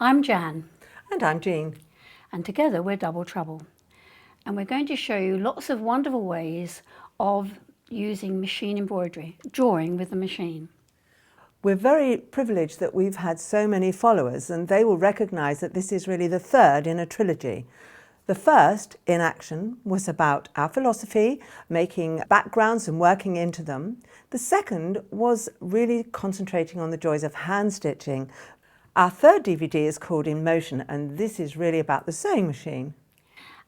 I'm Jan. And I'm Jean. And together we're Double Trouble. And we're going to show you lots of wonderful ways of using machine embroidery, drawing with the machine. We're very privileged that we've had so many followers, and they will recognise that this is really the third in a trilogy. The first, In Action, was about our philosophy, making backgrounds and working into them. The second was really concentrating on the joys of hand stitching. Our third DVD is called In Motion, and this is really about the sewing machine.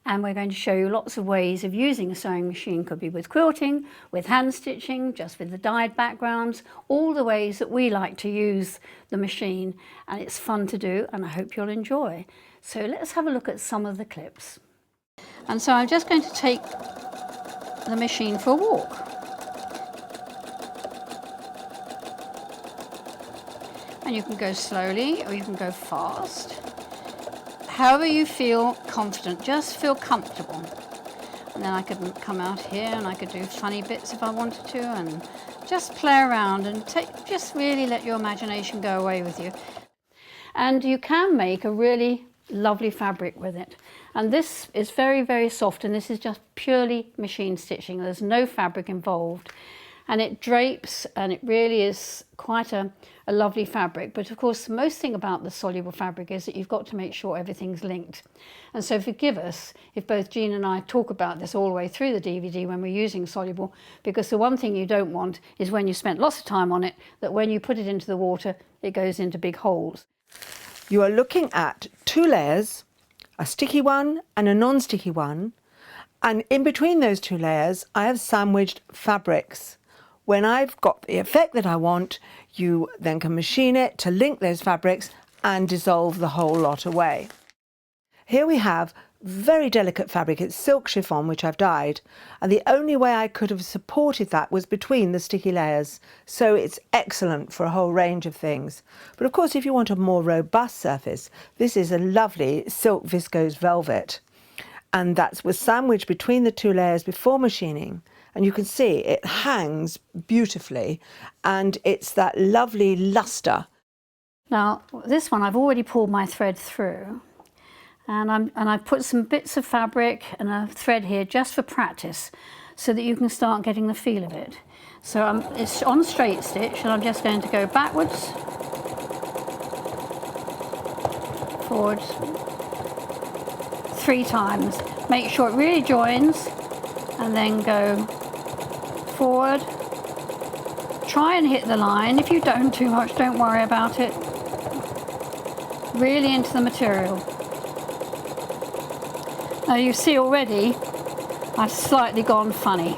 And we're going to show you lots of ways of using a sewing machine. Could be with quilting, with hand stitching, just with the dyed backgrounds, all the ways that we like to use the machine. And it's fun to do, and I hope you'll enjoy. So let's have a look at some of the clips. And so I'm just going to take the machine for a walk. And you can go slowly or you can go fast. However you feel confident, just feel comfortable. And then I could come out here and I could do funny bits if I wanted to, and just play around and just really let your imagination go away with you. And you can make a really lovely fabric with it. And this is very, very soft, and this is just purely machine stitching. There's no fabric involved. And it drapes, and it really is quite a lovely fabric. But of course, the most thing about the soluble fabric is that you've got to make sure everything's linked. And so forgive us if both Jean and I talk about this all the way through the DVD when we're using soluble, because the one thing you don't want is when you spent lots of time on it, that when you put it into the water, it goes into big holes. You are looking at two layers, a sticky one and a non-sticky one. And in between those two layers, I have sandwiched fabrics. When I've got the effect that I want, you then can machine it to link those fabrics and dissolve the whole lot away. Here we have very delicate fabric. It's silk chiffon, which I've dyed. And the only way I could have supported that was between the sticky layers. So it's excellent for a whole range of things. But of course, if you want a more robust surface, this is a lovely silk viscose velvet. And that was sandwiched between the two layers before machining. And you can see it hangs beautifully, and it's that lovely luster. Now, this one I've already pulled my thread through, and I've put some bits of fabric and a thread here just for practice, so that you can start getting the feel of it. So it's on straight stitch, and I'm just going to go backwards, forwards, 3 times. Make sure it really joins, and then go forward. Try and hit the line. If you don't too much, don't worry about it. Really into the material. Now you see already I've slightly gone funny.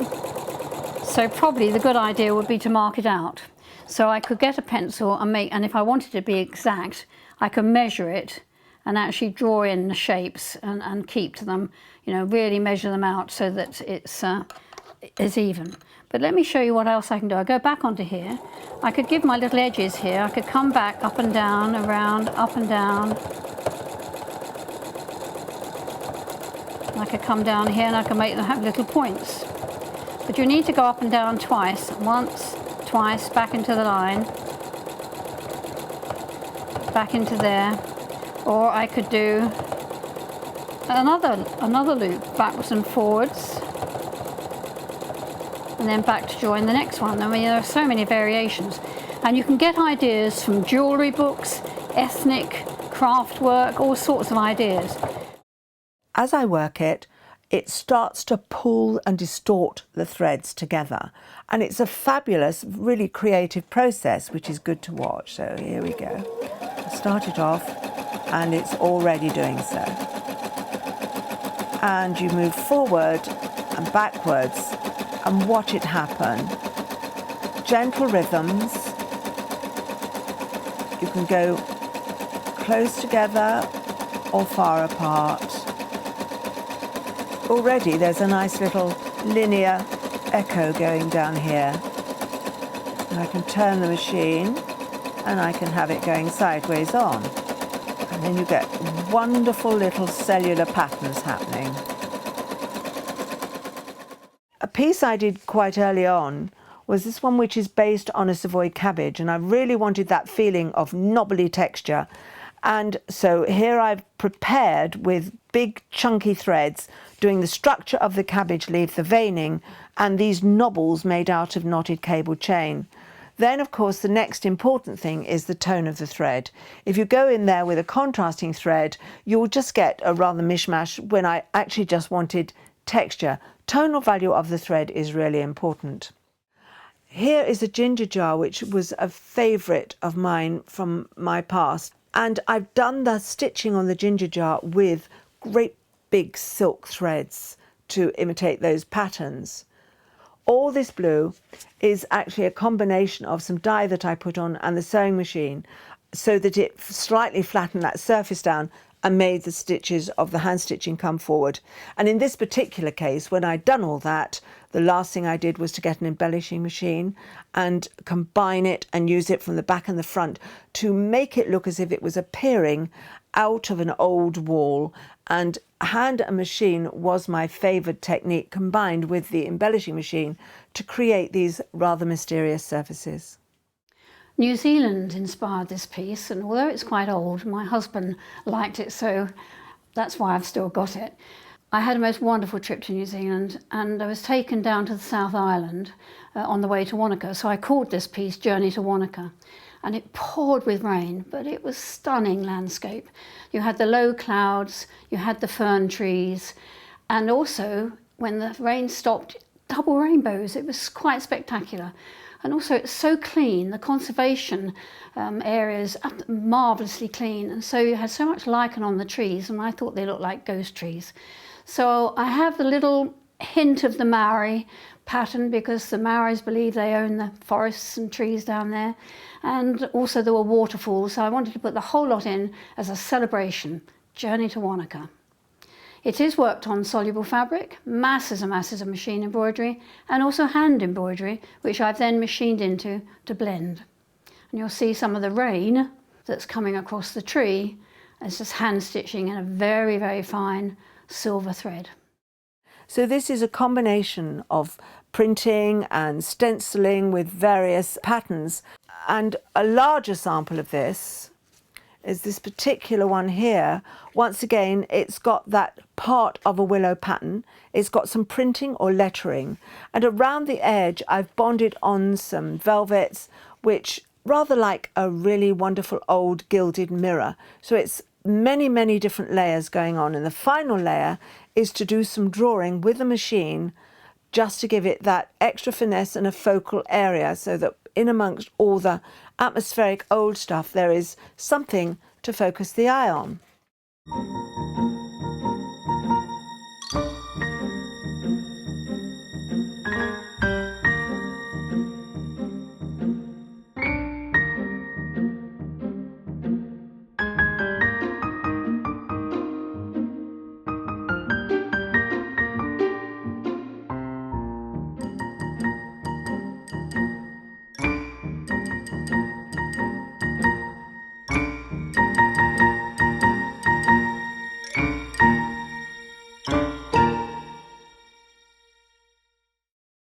So probably the good idea would be to mark it out. So I could get a pencil and if I wanted to be exact, I could measure it and actually draw in the shapes and keep to them, really measure them out so that it's even. But let me show you what else I can do. I go back onto here. I could give my little edges here. I could come back up and down, around, up and down. I could come down here and I can make them have little points. But you need to go up and down twice. Once, twice, back into the line. Back into there. Or I could do another loop, backwards and forwards. And then back to join the next one. I mean, there are so many variations. And you can get ideas from jewellery books, ethnic, craft work, all sorts of ideas. As I work it, it starts to pull and distort the threads together. And it's a fabulous, really creative process, which is good to watch. So here we go. I start it off, and it's already doing so. And you move forward and backwards and watch it happen. Gentle rhythms. You can go close together or far apart. Already there's a nice little linear echo going down here. And I can turn the machine and I can have it going sideways on. And then you get wonderful little cellular patterns happening. A piece I did quite early on was this one, which is based on a Savoy cabbage, and I really wanted that feeling of knobbly texture. And so here I've prepared with big chunky threads, doing the structure of the cabbage leaf, the veining, and these knobbles made out of knotted cable chain. Then, of course, the next important thing is the tone of the thread. If you go in there with a contrasting thread, you'll just get a rather mishmash when I actually just wanted texture. Tonal value of the thread is really important. Here is a ginger jar, which was a favourite of mine from my past. And I've done the stitching on the ginger jar with great big silk threads to imitate those patterns. All this blue is actually a combination of some dye that I put on and the sewing machine, so that it slightly flattened that surface down and made the stitches of the hand stitching come forward. And in this particular case, when I'd done all that, the last thing I did was to get an embellishing machine and combine it and use it from the back and the front to make it look as if it was appearing out of an old wall. And hand and machine was my favoured technique, combined with the embellishing machine, to create these rather mysterious surfaces. New Zealand inspired this piece, and although it's quite old, my husband liked it, so that's why I've still got it. I had a most wonderful trip to New Zealand, and I was taken down to the South Island on the way to Wanaka, so I called this piece Journey to Wanaka. And it poured with rain, but it was stunning landscape. You had the low clouds, you had the fern trees, and also when the rain stopped, double rainbows. It was quite spectacular. And also it's so clean, the conservation areas are marvellously clean, and so you had so much lichen on the trees, and I thought they looked like ghost trees. So I have the little hint of the Maori pattern, because the Maoris believe they own the forests and trees down there, and also there were waterfalls, so I wanted to put the whole lot in as a celebration. Journey to Wanaka. It is worked on soluble fabric, masses and masses of machine embroidery, and also hand embroidery, which I've then machined into to blend. And you'll see some of the rain that's coming across the tree as just hand stitching in a very, very fine silver thread. So this is a combination of printing and stenciling with various patterns. And a larger sample of this is this particular one here. Once again, it's got that part of a willow pattern. It's got some printing or lettering. And around the edge, I've bonded on some velvets, which rather like a really wonderful old gilded mirror. So it's many, many different layers going on. And the final layer is to do some drawing with the machine, just to give it that extra finesse and a focal area, so that in amongst all the atmospheric old stuff, there is something to focus the eye on.